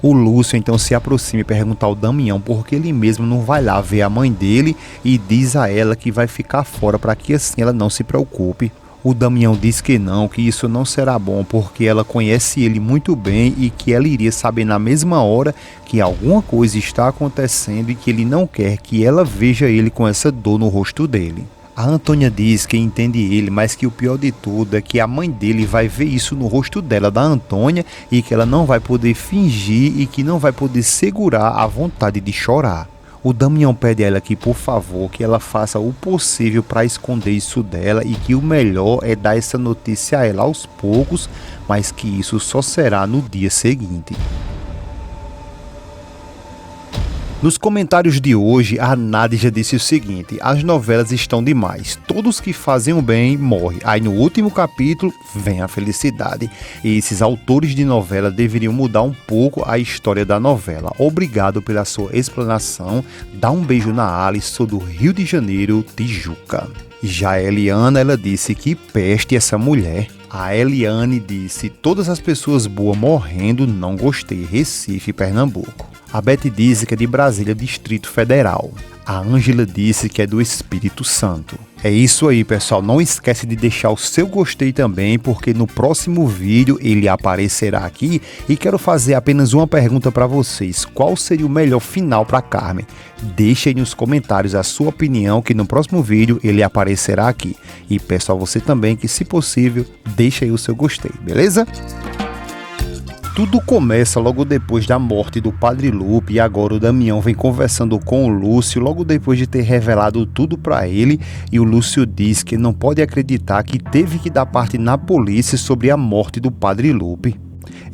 O Lúcio então se aproxima e pergunta ao Damião por que ele mesmo não vai lá ver a mãe dele e diz a ela que vai ficar fora para que assim ela não se preocupe. O Damião diz que isso não será bom porque ela conhece ele muito bem e que ela iria saber na mesma hora que alguma coisa está acontecendo e que ele não quer que ela veja ele com essa dor no rosto dele. A Antônia diz que entende ele, mas que o pior de tudo é que a mãe dele vai ver isso no rosto dela, da Antônia, e que ela não vai poder fingir e que não vai poder segurar a vontade de chorar. O Damião pede a ela que, por favor, que ela faça o possível para esconder isso dela e que o melhor é dar essa notícia a ela aos poucos, mas que isso só será no dia seguinte. Nos comentários de hoje, a Nádia disse o seguinte: as novelas estão demais, todos que fazem o bem morrem, aí no último capítulo vem a felicidade. E esses autores de novela deveriam mudar um pouco a história da novela. Obrigado pela sua explanação, dá um beijo na Alice, sou do Rio de Janeiro, Tijuca. Já a Eliana, ela disse que peste essa mulher. A Eliane disse: todas as pessoas boas morrendo, não gostei, Recife, Pernambuco. A Beth disse que é de Brasília, Distrito Federal. A Ângela disse que é do Espírito Santo. É isso aí, pessoal. Não esquece de deixar o seu gostei também, porque no próximo vídeo ele aparecerá aqui. E quero fazer apenas uma pergunta para vocês. Qual seria o melhor final para Carmen? Deixe aí nos comentários a sua opinião, que no próximo vídeo ele aparecerá aqui. E peço a você também que, se possível, deixe aí o seu gostei, beleza? Tudo começa logo depois da morte do Padre Lupe e agora o Damião vem conversando com o Lúcio logo depois de ter revelado tudo para ele, e o Lúcio diz que não pode acreditar que teve que dar parte na polícia sobre a morte do Padre Lupe.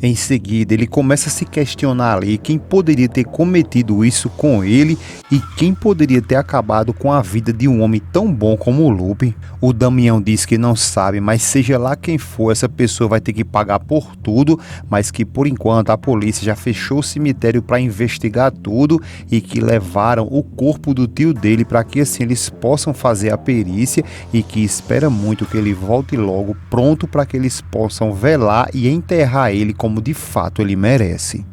Em seguida, ele começa a se questionar ali quem poderia ter cometido isso com ele e quem poderia ter acabado com a vida de um homem tão bom como o Lupe. O Damião diz que não sabe, mas seja lá quem for, essa pessoa vai ter que pagar por tudo, mas que por enquanto a polícia já fechou o cemitério para investigar tudo e que levaram o corpo do tio dele para que assim eles possam fazer a perícia, e que espera muito que ele volte logo pronto para que eles possam velar e enterrar ele como de fato ele merece.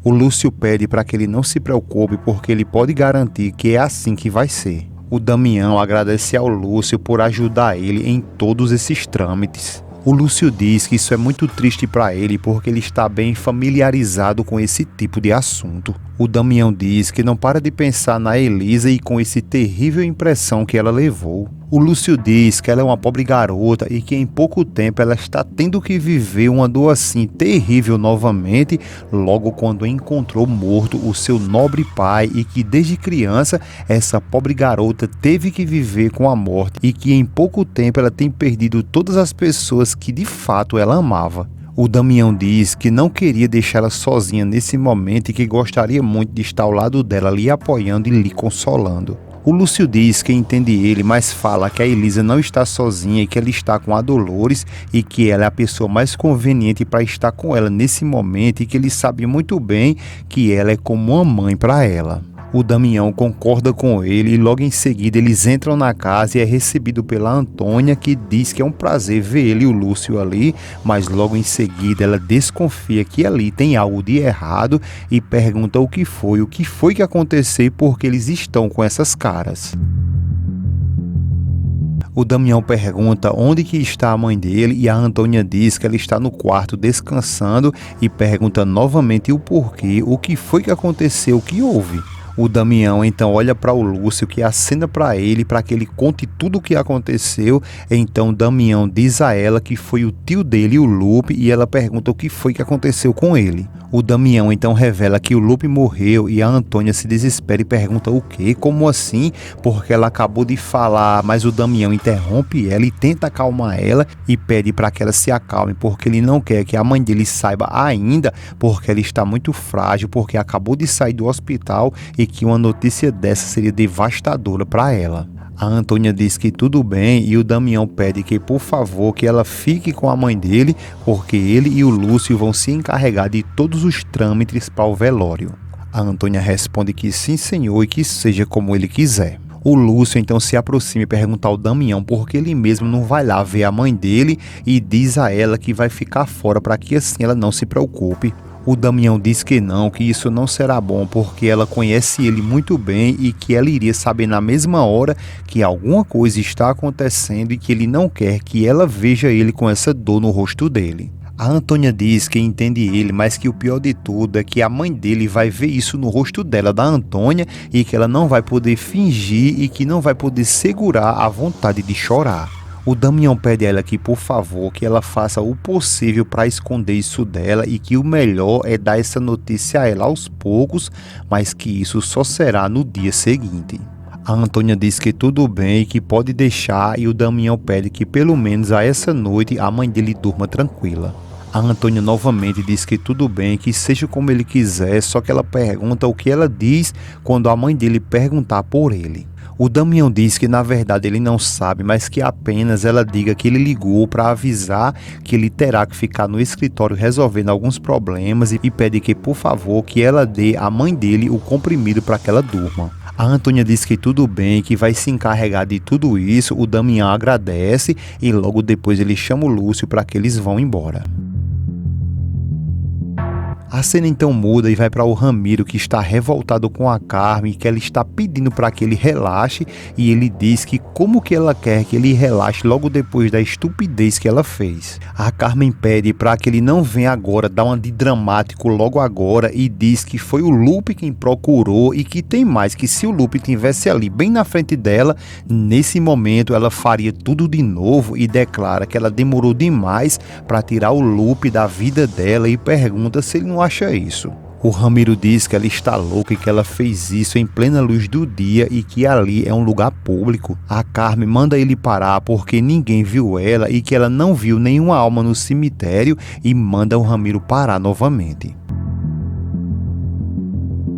O Lúcio pede para que ele não se preocupe porque ele pode garantir que é assim que vai ser. O Damião agradece ao Lúcio por ajudar ele em todos esses trâmites. O Lúcio diz que isso é muito triste para ele porque ele está bem familiarizado com esse tipo de assunto. O Damião diz que não para de pensar na Elisa e com esse terrível impressão que ela levou. O Lúcio diz que ela é uma pobre garota e que em pouco tempo ela está tendo que viver uma dor assim terrível novamente, logo quando encontrou morto o seu nobre pai, e que desde criança essa pobre garota teve que viver com a morte e que em pouco tempo ela tem perdido todas as pessoas que de fato ela amava. O Damião diz que não queria deixá-la sozinha nesse momento e que gostaria muito de estar ao lado dela, lhe apoiando e lhe consolando. O Lúcio diz que entende ele, mas fala que a Elisa não está sozinha e que ela está com a Dolores e que ela é a pessoa mais conveniente para estar com ela nesse momento, e que ele sabe muito bem que ela é como uma mãe para ela. O Damião concorda com ele e logo em seguida eles entram na casa e é recebido pela Antônia, que diz que é um prazer ver ele e o Lúcio ali, mas logo em seguida ela desconfia que ali tem algo de errado e pergunta o que foi que aconteceu e por que eles estão com essas caras. O Damião pergunta onde que está a mãe dele e a Antônia diz que ela está no quarto descansando e pergunta novamente o porquê, o que foi que aconteceu, o que houve. O Damião então olha para o Lúcio, que acena para ele para que ele conte tudo o que aconteceu. Então Damião diz a ela que foi o tio dele, o Lupe, e ela pergunta o que foi que aconteceu com ele. O Damião então revela que o Lupe morreu e a Antônia se desespera e pergunta o quê? Como assim? Porque ela acabou de falar, mas o Damião interrompe ela e tenta acalmar ela e pede para que ela se acalme, porque ele não quer que a mãe dele saiba ainda, porque ela está muito frágil, porque acabou de sair do hospital e que uma notícia dessa seria devastadora para ela. A Antônia diz que tudo bem e o Damião pede que, por favor, que ela fique com a mãe dele, porque ele e o Lúcio vão se encarregar de todos os trâmites para o velório. A Antônia responde que sim, senhor, e que seja como ele quiser. O Lúcio então se aproxima e pergunta ao Damião por que ele mesmo não vai lá ver a mãe dele e diz a ela que vai ficar fora para que assim ela não se preocupe. O Damião diz que isso não será bom porque ela conhece ele muito bem e que ela iria saber na mesma hora que alguma coisa está acontecendo e que ele não quer que ela veja ele com essa dor no rosto dele. A Antônia diz que entende ele, mas que o pior de tudo é que a mãe dele vai ver isso no rosto dela, da Antônia, e que ela não vai poder fingir e que não vai poder segurar a vontade de chorar. O Damião pede a ela que, por favor, que ela faça o possível para esconder isso dela e que o melhor é dar essa notícia a ela aos poucos, mas que isso só será no dia seguinte. A Antônia diz que tudo bem e que pode deixar, e o Damião pede que pelo menos a essa noite a mãe dele durma tranquila. A Antônia novamente diz que tudo bem, que seja como ele quiser, só que ela pergunta o que ela diz quando a mãe dele perguntar por ele. O Damião diz que na verdade ele não sabe, mas que apenas ela diga que ele ligou para avisar que ele terá que ficar no escritório resolvendo alguns problemas e pede que, por favor, que ela dê à mãe dele o comprimido para que ela durma. A Antônia diz que tudo bem, que vai se encarregar de tudo isso. O Damião agradece e logo depois ele chama o Lúcio para que eles vão embora. A cena então muda e vai para o Ramiro, que está revoltado com a Carmen, que ela está pedindo para que ele relaxe, e ele diz que como que ela quer que ele relaxe logo depois da estupidez que ela fez. A Carmen pede para que ele não venha agora, dá uma de dramático logo agora, e diz que foi o Lupe quem procurou e que tem mais, que se o Lupe tivesse ali bem na frente dela, nesse momento ela faria tudo de novo, e declara que ela demorou demais para tirar o Lupe da vida dela e pergunta se ele não acha isso. O Ramiro diz que ela está louca e que ela fez isso em plena luz do dia e que ali é um lugar público. A Carmen manda ele parar porque ninguém viu ela e que ela não viu nenhuma alma no cemitério e manda o Ramiro parar novamente.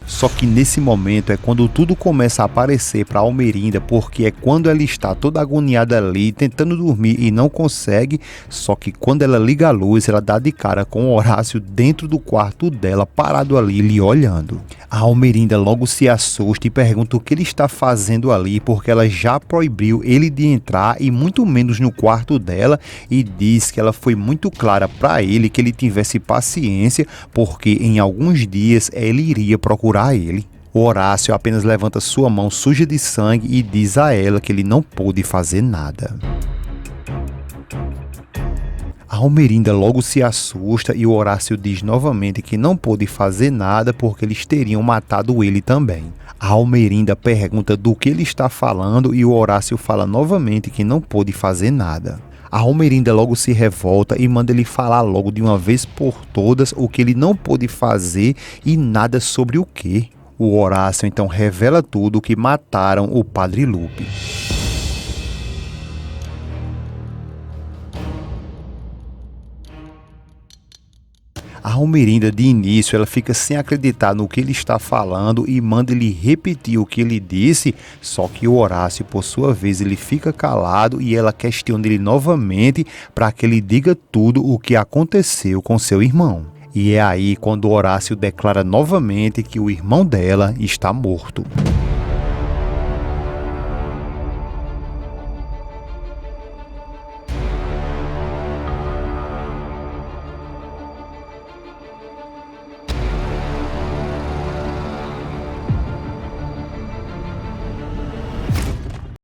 Só que nesse momento é quando tudo começa a aparecer para Almerinda, porque é quando ela está toda agoniada ali, tentando dormir e não consegue, só que quando ela liga a luz, ela dá de cara com o Horácio dentro do quarto dela, parado ali, lhe olhando. A Almerinda logo se assusta e pergunta o que ele está fazendo ali, porque ela já proibiu ele de entrar e muito menos no quarto dela, e diz que ela foi muito clara para ele que ele tivesse paciência, porque em alguns dias ele iria procurar ele. O Horácio apenas levanta sua mão suja de sangue e diz a ela que ele não pôde fazer nada. A Almerinda logo se assusta e o Horácio diz novamente que não pôde fazer nada porque eles teriam matado ele também. A Almerinda pergunta do que ele está falando e o Horácio fala novamente que não pôde fazer nada. A Almerinda logo se revolta e manda ele falar logo de uma vez por todas o que ele não pôde fazer e nada sobre o que. O Horácio então revela tudo, que mataram o Padre Lupe. A Almerinda, de início, ela fica sem acreditar no que ele está falando e manda ele repetir o que ele disse, só que o Horácio, por sua vez, ele fica calado e ela questiona ele novamente para que ele diga tudo o que aconteceu com seu irmão. E é aí quando o Horácio declara novamente que o irmão dela está morto.